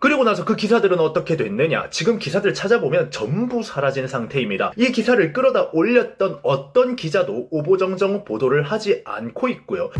그리고 나서 그 기사들은 어떻게 됐느냐? 지금 기사들 찾아보면 전부 사라진 상태입니다. 이 기사를 끌어다 올렸던 어떤 기자도 오보정정 보도를 하지 않고 있고요.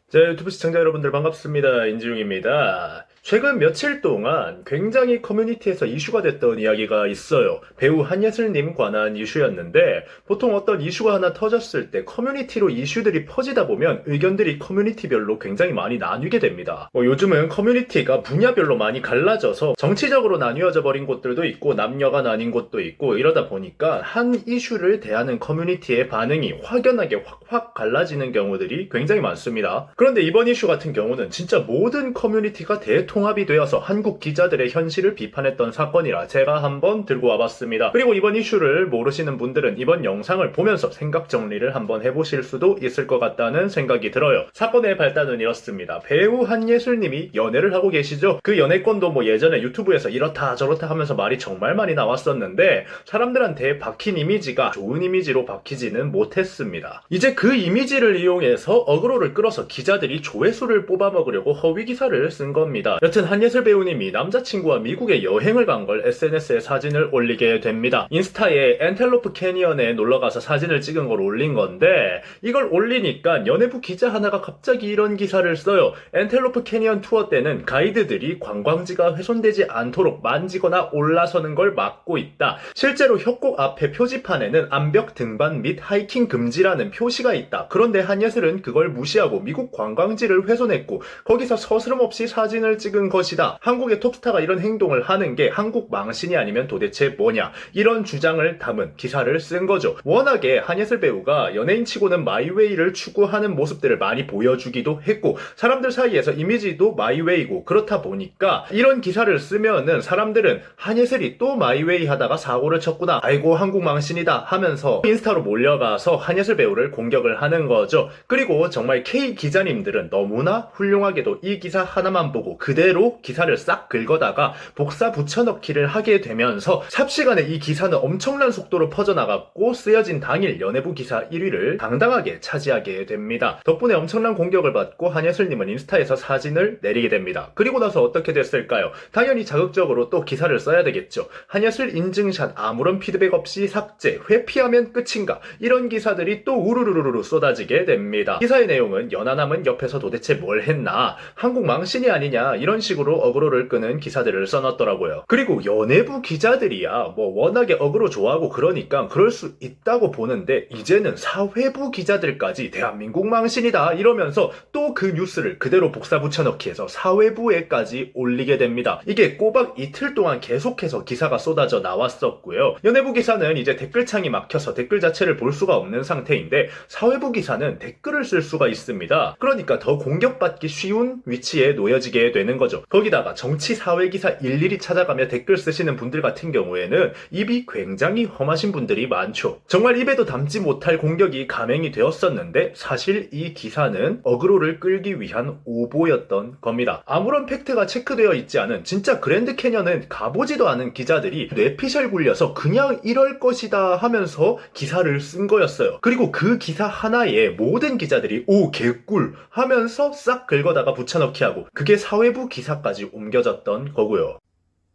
자, 유튜브 시청자 여러분들 반갑습니다. 인지용입니다. 최근 며칠 동안 굉장히 커뮤니티에서 이슈가 됐던 이야기가 있어요. 배우 한예슬님 관한 이슈였는데, 보통 어떤 이슈가 하나 터졌을 때 커뮤니티로 이슈들이 퍼지다 보면 의견들이 커뮤니티별로 굉장히 많이 나뉘게 됩니다. 요즘은 커뮤니티가 분야별로 많이 갈라져서 정치적으로 나뉘어져 버린 곳들도 있고 남녀가 나뉜 곳도 있고, 이러다 보니까 한 이슈를 대하는 커뮤니티의 반응이 확연하게 확 갈라지는 경우들이 굉장히 많습니다. 그런데 이번 이슈 같은 경우는 진짜 모든 커뮤니티가 대통합이 되어서 한국 기자들의 현실을 비판했던 사건이라 제가 한번 들고 와봤습니다. 그리고 이번 이슈를 모르시는 분들은 이번 영상을 보면서 생각 정리를 한번 해보실 수도 있을 것 같다는 생각이 들어요. 사건의 발단은 이렇습니다. 배우 한예슬님이 연애를 하고 계시죠? 그 연애권도 뭐 예전에 유튜브에서 이렇다 저렇다 하면서 말이 정말 많이 나왔었는데 사람들한테 박힌 이미지가 좋은 이미지로 박히지는 못했습니다. 이제 그 이미지를 이용해서 어그로를 끌어서 기자들이 조회수를 뽑아먹으려고 허위 기사를 쓴 겁니다. 여튼 한예슬 배우님이 남자친구와 미국에 여행을 간 걸 SNS에 사진을 올리게 됩니다. 인스타에 엔텔로프 캐니언에 놀러가서 사진을 찍은 걸 올린 건데, 이걸 올리니까 연예부 기자 하나가 갑자기 이런 기사를 써요. 엔텔로프 캐니언 투어 때는 가이드들이 관광지가 훼손되지 않도록 만지거나 올라서는 걸 막고 있다. 실제로 협곡 앞에 표지판에는 암벽 등반 및 하이킹 금지라는 표시가 있다. 그런데 한예슬은 그걸 무시하고 미국 관광지를 훼손했고 거기서 서스름없이 사진을 찍은 것이다. 한국의 톱스타가 이런 행동을 하는 게 한국 망신이 아니면 도대체 뭐냐, 이런 주장을 담은 기사를 쓴 거죠. 워낙에 한예슬 배우가 연예인치고는 마이웨이를 추구하는 모습들을 많이 보여주기도 했고 사람들 사이에서 이미지도 마이웨이고, 그렇다 보니까 이런 기사를 쓰면은 사람들은 한예슬이 또 마이웨이 하다가 사고를 쳤구나, 아이고 한국 망신이다 하면서 인스타로 몰려가서 한예슬 배우를 공격을 하는 거죠. 그리고 정말 K 기자님들은 너무나 훌륭하게도 이 기사 하나만 보고 그대로 기사를 싹 긁어다가 복사 붙여넣기를 하게 되면서 삽시간에 이 기사는 엄청난 속도로 퍼져나갔고 쓰여진 당일 연예부 기사 1위를 당당하게 차지하게 됩니다. 덕분에 엄청난 공격을 받고 한예슬님은 인스타에서 사진을 내리게 됩니다. 그리고 나서 어떻게 됐을까요? 당연히 자극적으로 또 기사를 써야 되겠죠. 한예슬 인증샷 아무런 피드백 없이 삭제, 회피하면 끝인가, 이런 기사들이 또 우르르르르 쏟아지게 됩니다. 기사의 내용은 연하남은 옆에서 도대체 뭘 했나, 한국 망신이 아니냐, 이런 식으로 어그로를 끄는 기사들을 써놨더라고요. 그리고 연예부 기자들이야 뭐 워낙에 어그로 좋아하고 그러니까 그럴 수 있다고 보는데, 이제는 사회부 기자들까지 대한민국 망신이다 이러면서 또 그 뉴스를 그대로 복사 붙여넣기 해서 사회부에까지 올리게 됩니다. 이게 꼬박 이틀 동안 계속해서 기사가 쏟아져 나왔었고요. 연예부 기사는 이제 댓글창이 막혀서 댓글 자체를 볼 수가 없는 상태인데, 사회부 기사는 댓글을 쓸 수가 있습니다. 그러니까 더 공격받기 쉬운 위치에 놓여지게 되는 거죠. 거기다가 정치 사회 기사 일일이 찾아가며 댓글 쓰시는 분들 같은 경우에는 입이 굉장히 험하신 분들이 많죠. 정말 입에도 담지 못할 공격이 감행이 되었었는데, 사실 이 기사는 어그로를 끌기 위한 오보였던 겁니다. 아무런 팩트가 체크되어 있지 않은 진짜 그랜드 캐년은 가보지도 않은 기자들이 뇌피셜 굴려서 그냥 이럴 것이다 하면서 기사를 쓴 거였어요. 그리고 그 기사 하나에 모든 기자들이 오 개꿀 하면서 싹 긁어다가 붙여넣기 하고, 그게 사회부 기사까지 옮겨졌던 거고요.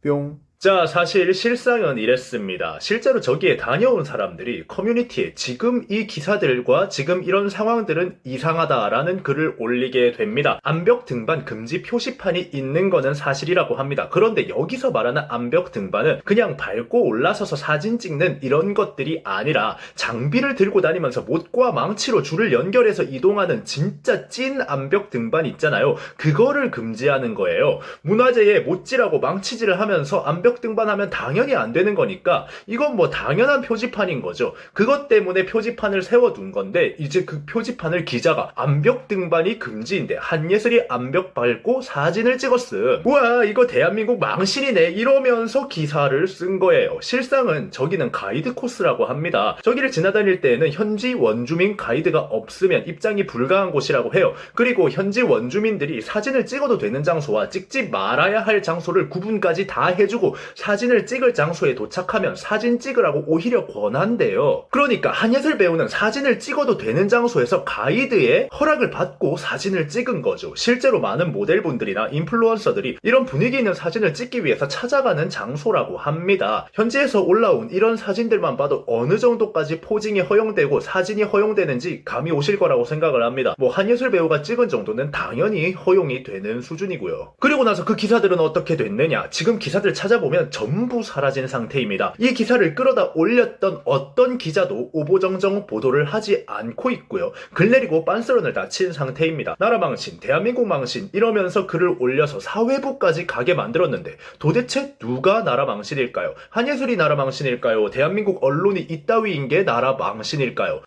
뿅. 자, 사실 실상은 이랬습니다. 실제로 저기에 다녀온 사람들이 커뮤니티에 지금 이 기사들과 지금 이런 상황들은 이상하다라는 글을 올리게 됩니다. 암벽 등반 금지 표시판이 있는 거는 사실이라고 합니다. 그런데 여기서 말하는 암벽 등반은 그냥 밟고 올라서서 사진 찍는 이런 것들이 아니라 장비를 들고 다니면서 못과 망치로 줄을 연결해서 이동하는 진짜 찐 암벽 등반 있잖아요. 그거를 금지하는 거예요. 문화재에 못질하고 망치질을 하면서 암벽 등반하면 당연히 안 되는 거니까 이건 뭐 당연한 표지판인 거죠. 그것 때문에 표지판을 세워둔 건데, 이제 그 표지판을 기자가 암벽 등반이 금지인데 한예슬이 암벽 밟고 사진을 찍었음, 우와 이거 대한민국 망신이네 이러면서 기사를 쓴 거예요. 실상은 저기는 가이드 코스라고 합니다. 저기를 지나다닐 때에는 현지 원주민 가이드가 없으면 입장이 불가한 곳이라고 해요. 그리고 현지 원주민들이 사진을 찍어도 되는 장소와 찍지 말아야 할 장소를 구분까지 다 해주고 사진을 찍을 장소에 도착하면 사진 찍으라고 오히려 권한대요. 그러니까 한예슬 배우는 사진을 찍어도 되는 장소에서 가이드의 허락을 받고 사진을 찍은 거죠. 실제로 많은 모델분들이나 인플루언서들이 이런 분위기 있는 사진을 찍기 위해서 찾아가는 장소라고 합니다. 현지에서 올라온 이런 사진들만 봐도 어느 정도까지 포징이 허용되고 사진이 허용되는지 감이 오실 거라고 생각을 합니다. 뭐 한예슬 배우가 찍은 정도는 당연히 허용이 되는 수준이고요. 그리고 나서 그 기사들은 어떻게 됐느냐? 지금 기사들 찾아보면 전부 사라진 상태입니다. 이 기사를 끌어다 올렸던 어떤 기자도 오보정정 보도를 하지 않고 있고요. 글 내리고 빤스런을 다친 상태입니다. 나라 망신, 대한민국 망신 이러면서 글을 올려서 사회부까지 가게 만들었는데 도대체 누가 나라 망신일까요? 한예슬이 나라 망신일까요? 대한민국 언론이 이따위인 게 나라 망신일까요?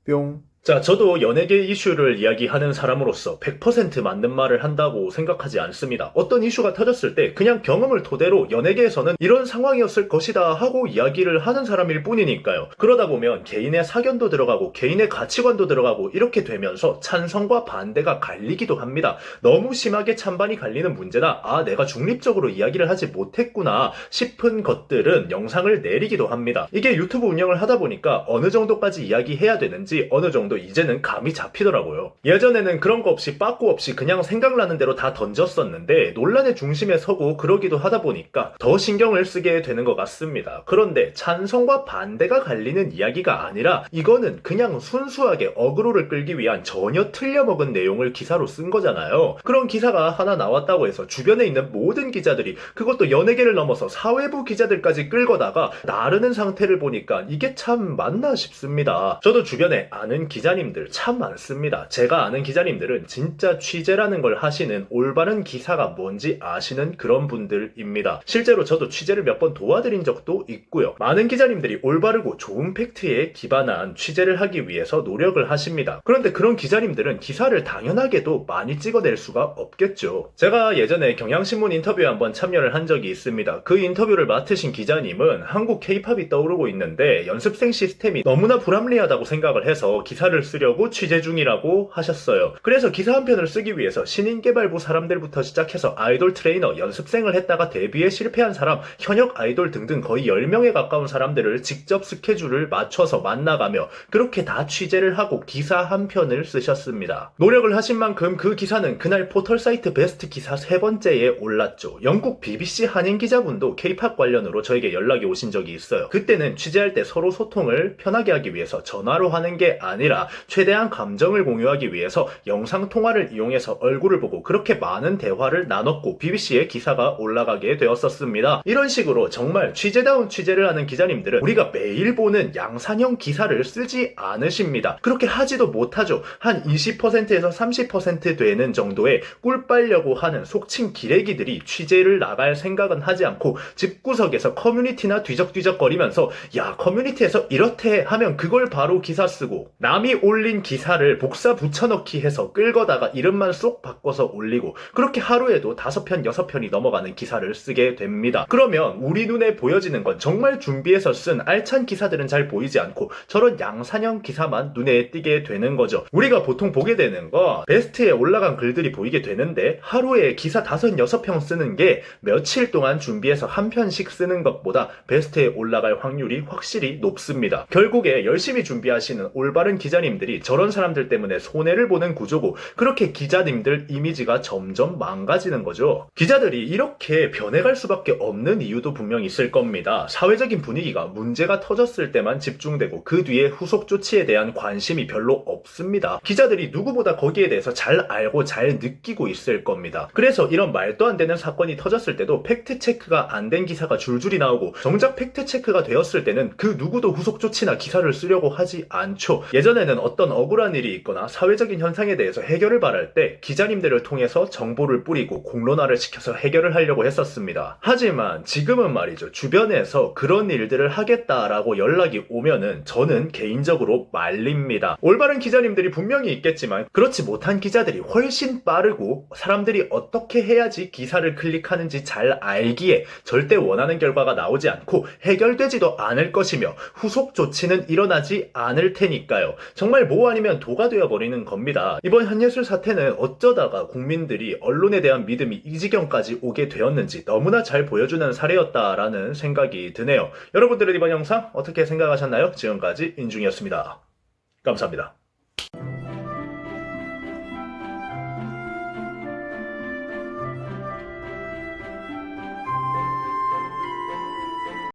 뿅. 자, 저도 연예계 이슈를 이야기하는 사람으로서 100% 맞는 말을 한다고 생각하지 않습니다. 어떤 이슈가 터졌을 때 그냥 경험을 토대로 연예계에서는 이런 상황이었을 것이다 하고 이야기를 하는 사람일 뿐이니까요. 그러다 보면 개인의 사견도 들어가고 개인의 가치관도 들어가고 이렇게 되면서 찬성과 반대가 갈리기도 합니다. 너무 심하게 찬반이 갈리는 문제나 내가 중립적으로 이야기를 하지 못했구나 싶은 것들은 영상을 내리기도 합니다. 이게 유튜브 운영을 하다 보니까 어느 정도까지 이야기해야 되는지 어느 정도 이제는 감이 잡히더라고요. 예전에는 그런 거 없이 빠꾸 없이 그냥 생각나는 대로 다 던졌었는데 논란의 중심에 서고 그러기도 하다 보니까 더 신경을 쓰게 되는 것 같습니다. 그런데 찬성과 반대가 갈리는 이야기가 아니라 이거는 그냥 순수하게 어그로를 끌기 위한 전혀 틀려먹은 내용을 기사로 쓴 거잖아요. 그런 기사가 하나 나왔다고 해서 주변에 있는 모든 기자들이 그것도 연예계를 넘어서 사회부 기자들까지 끌거다가 나르는 상태를 보니까 이게 참 맞나 싶습니다. 저도 주변에 아는 기자님들 참 많습니다. 제가 아는 기자님들은 진짜 취재라는 걸 하시는 올바른 기사가 뭔지 아시는 그런 분들입니다. 실제로 저도 취재를 몇 번 도와드린 적도 있고요. 많은 기자님들이 올바르고 좋은 팩트에 기반한 취재를 하기 위해서 노력을 하십니다. 그런데 그런 기자님들은 기사를 당연하게도 많이 찍어낼 수가 없겠죠. 제가 예전에 경향신문 인터뷰에 한번 참여를 한 적이 있습니다. 그 인터뷰를 맡으신 기자님은 한국 K-팝이 떠오르고 있는데 연습생 시스템이 너무나 불합리하다고 생각을 해서 기사를 쓰려고 취재 중이라고 하셨어요. 그래서 기사 한 편을 쓰기 위해서 신인개발부 사람들부터 시작해서 아이돌 트레이너, 연습생을 했다가 데뷔에 실패한 사람, 현역 아이돌 등등 거의 10명에 가까운 사람들을 직접 스케줄을 맞춰서 만나가며 그렇게 다 취재를 하고 기사 한 편을 쓰셨습니다. 노력을 하신 만큼 그 기사는 그날 포털사이트 베스트 기사 3번째에 올랐죠. 영국 BBC 한인 기자분도 K-팝 관련으로 저에게 연락이 오신 적이 있어요. 그때는 취재할 때 서로 소통을 편하게 하기 위해서 전화로 하는 게 아니라 최대한 감정을 공유하기 위해서 영상통화를 이용해서 얼굴을 보고 그렇게 많은 대화를 나눴고 BBC에 기사가 올라가게 되었었습니다. 이런 식으로 정말 취재다운 취재를 하는 기자님들은 우리가 매일 보는 양산형 기사를 쓰지 않으십니다. 그렇게 하지도 못하죠. 한 20%에서 30% 되는 정도의 꿀 빨려고 하는 속칭 기레기들이 취재를 나갈 생각은 하지 않고 집구석에서 커뮤니티나 뒤적뒤적거리면서 야 커뮤니티에서 이렇대 하면 그걸 바로 기사 쓰고 남이 올린 기사를 복사 붙여넣기 해서 끌거다가 이름만 쏙 바꿔서 올리고 그렇게 하루에도 5편, 6편이 넘어가는 기사를 쓰게 됩니다. 그러면 우리 눈에 보여지는 건 정말 준비해서 쓴 알찬 기사들은 잘 보이지 않고 저런 양산형 기사만 눈에 띄게 되는 거죠. 우리가 보통 보게 되는 거 베스트에 올라간 글들이 보이게 되는데 하루에 기사 5, 6편 쓰는 게 며칠 동안 준비해서 한 편씩 쓰는 것보다 베스트에 올라갈 확률이 확실히 높습니다. 결국에 열심히 준비하시는 올바른 기자님들이 저런 사람들 때문에 손해를 보는 구조고 그렇게 기자님들 이미지가 점점 망가지는 거죠. 기자들이 이렇게 변해갈 수밖에 없는 이유도 분명히 있을 겁니다. 사회적인 분위기가 문제가 터졌을 때만 집중되고 그 뒤에 후속 조치에 대한 관심이 별로 없습니다. 기자들이 누구보다 거기에 대해서 잘 알고 잘 느끼고 있을 겁니다. 그래서 이런 말도 안 되는 사건이 터졌을 때도 팩트체크가 안 된 기사가 줄줄이 나오고 정작 팩트체크가 되었을 때는 그 누구도 후속 조치나 기사를 쓰려고 하지 않죠. 예전에는 어떤 억울한 일이 있거나 사회적인 현상에 대해서 해결을 바랄 때 기자님들을 통해서 정보를 뿌리고 공론화를 시켜서 해결을 하려고 했었습니다. 하지만 지금은 말이죠. 주변에서 그런 일들을 하겠다라고 연락이 오면은 저는 개인적으로 말립니다. 올바른 기자님들이 분명히 있겠지만 그렇지 못한 기자들이 훨씬 빠르고 사람들이 어떻게 해야지 기사를 클릭하는지 잘 알기에 절대 원하는 결과가 나오지 않고 해결되지도 않을 것이며 후속 조치는 일어나지 않을 테니까요. 정말 모 아니면 도가 되어버리는 겁니다. 이번 한예슬 사태는 어쩌다가 국민들이 언론에 대한 믿음이 이 지경까지 오게 되었는지 너무나 잘 보여주는 사례였다라는 생각이 드네요. 여러분들은 이번 영상 어떻게 생각하셨나요? 지금까지 인중이었습니다. 감사합니다.